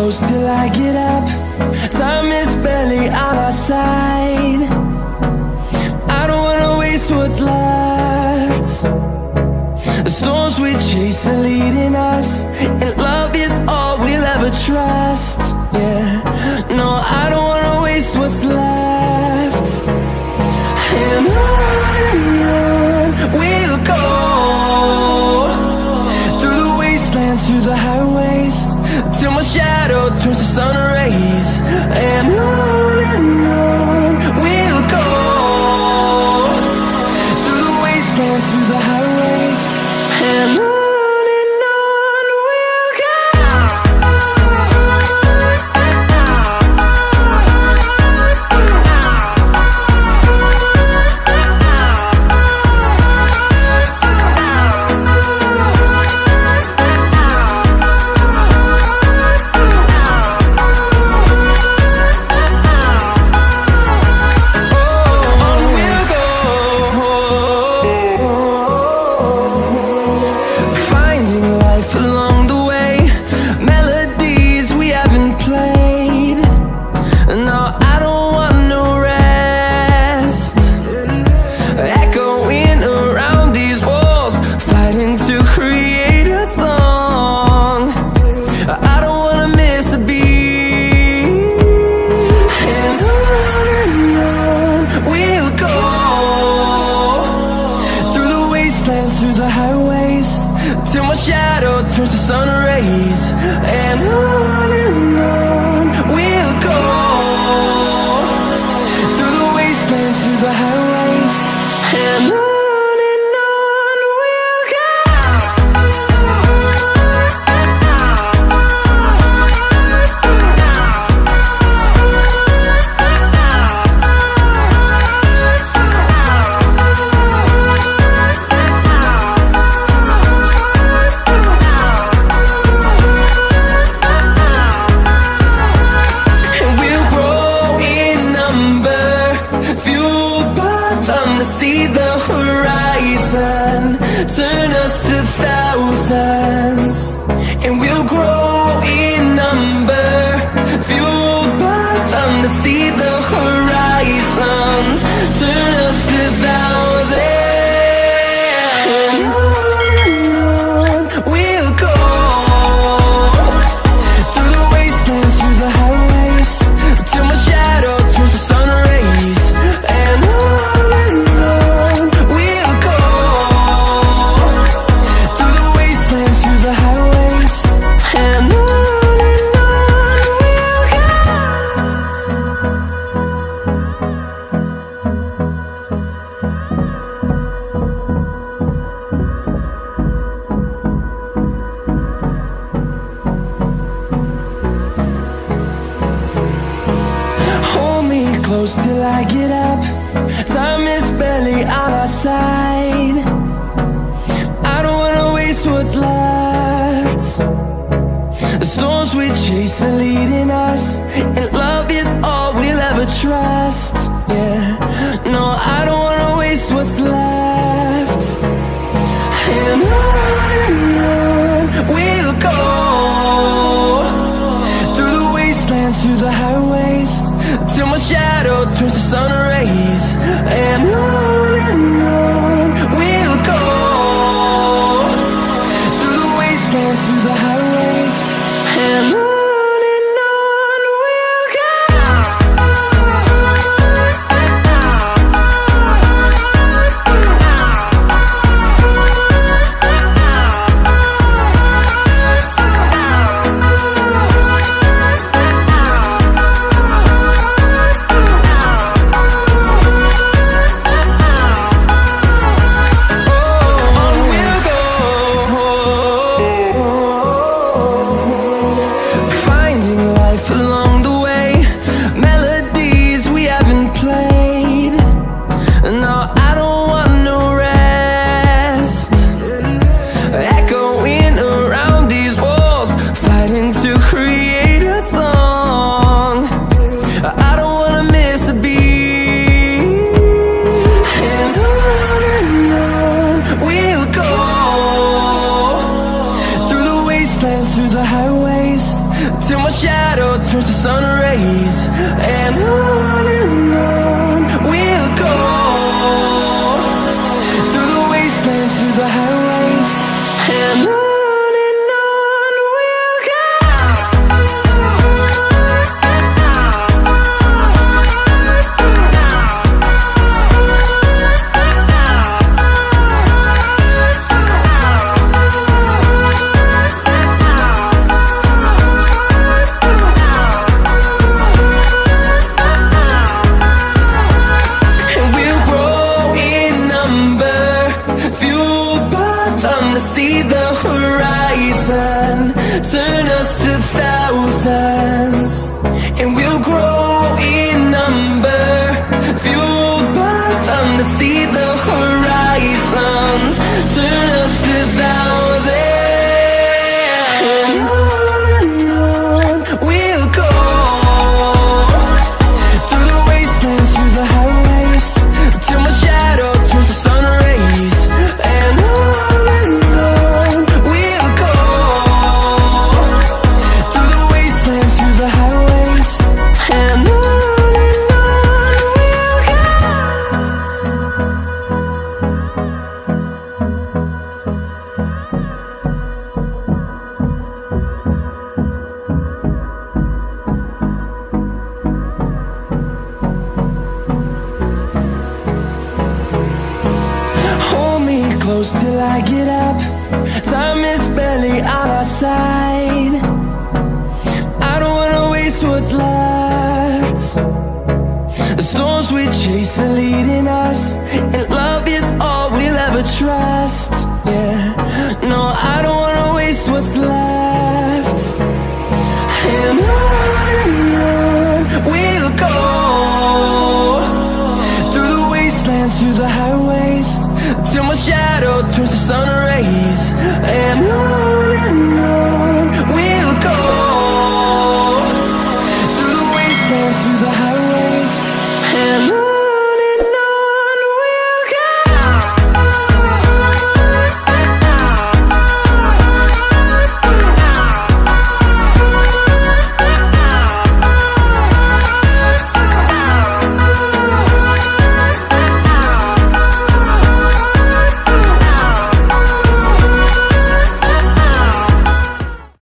close till I get up. Time is barely on our side. I don't wanna waste what's left. The storms we chase are leading us, and love is all we'll ever trust. Yeah, no, I don't wanna waste what's left. And on we'll go, through the wastelands, through the highways, till my shadow turns to sun rays. And on we'll go, through the wastelands, through the highways, and on we'll go. Through the highways, till my shadow turns to sun rays. And on we'll go, through the wastelands, through the highways, and on we'll go. See the horizon, turn us to thousands, and we'll grow in number, fueled by them. To see the horizon, turn us to thousands, and on we'll go, through the wastelands, through the highways, till my shadow turns to sun rays. And close till I get up. Time is barely on our side. I don't wanna waste what's left. The storms we chase are leading us, and love is all we'll ever trust. Yeah, no, I don't wanna waste what's left. And on we'll go, through the wastelands, through the highways, till my shadow turns to sun rays. goes till I get up. Time is barely on our side. I don't wanna waste what's left. The storms we chase are leading us, and love is all we'll ever trust. Yeah, no, I don't wanna waste what's left. And on we'll go, through the wastelands, through the highways, till my shadow turns to sun rays. And on